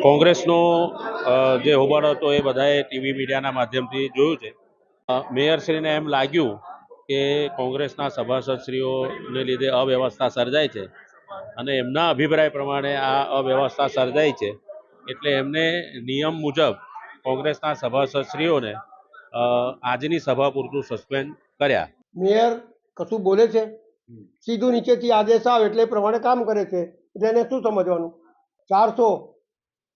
કોંગ્રેસનો જે હોબાળો હતો એ બધાએ ટીવી મીડિયાના માધ્યમથી જોયું છે. મેયરશ્રીને એમ લાગ્યું કે કોંગ્રેસના સભાસદશ્રીઓને લીધે અવ્યવસ્થા સર્જાય છે અને એમના અભિપ્રાય પ્રમાણે આ અવ્યવસ્થા સર્જાઈ છે, એટલે એમને નિયમ મુજબ કોંગ્રેસના સભાસદશ્રીઓને આજની સભા પૂરતું સસ્પેન્ડ કર્યા. મેયર કશું બોલે છે, સીધું નીચેથી આદેશ આવે એટલે એ પ્રમાણે કામ કરે છે, એટલે એને શું સમજવાનું?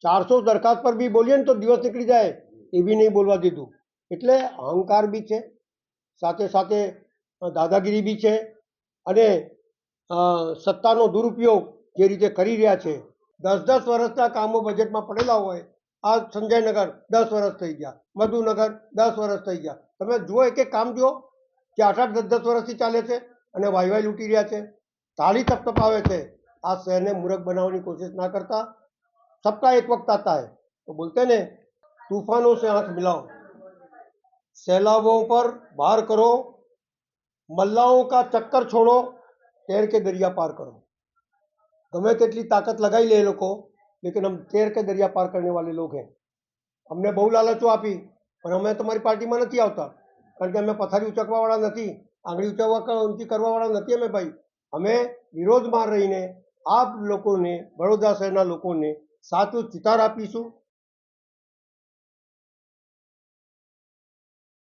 400 દરખાસ્ત પર બી બોલીએ ને તો દિવસ નીકળી જાય, એ બી નહીં બોલવા દીધું. એટલે અહંકાર બી છે, સાથે સાથે દાદાગીરી બી છે, અને સત્તાનો દુરુપયોગ જે રીતે કરી રહ્યા છે. 10 વર્ષના કામો બજેટમાં પડેલા હોય, આ સંજયનગર 10 વર્ષ થઈ ગયા, મધુનગર 10 વર્ષ થઈ ગયા. તમે જુઓ, એક એક કામ જુઓ કે 8-10 વર્ષથી ચાલે છે અને વાયવાય લૂંટી રહ્યા છે, તાળી થપથપાવે છે. આ શહેરને મૂર્ખ બનાવવાની કોશિશ ના કરતા. सबका एक वक्त आता है, तो बोलते हैं तूफानों से आंख मिलाओ, सैलाबों पर बार करो, मल्लाओं का चक्कर छोड़ो, तैर के दरिया पार करो. गमे तेटली ताकत लगाई ले लोग, लेकिन हम तैर के दरिया पार करने वाले लोग हैं. हमने बहु लालचो आपी, पर हमें तुम्हारी पार्टी में नहीं आता, कारण के अमे पथारी उचकवा वाला नहीं, आंगળી ઊંચી કરવા વાળા નથી અમે ભાઈ. અમે વિરોધમાં રહીને આપ લોકોને, વડોદરા શહેરના લોકોને સાચું ચિતાર આપીશું.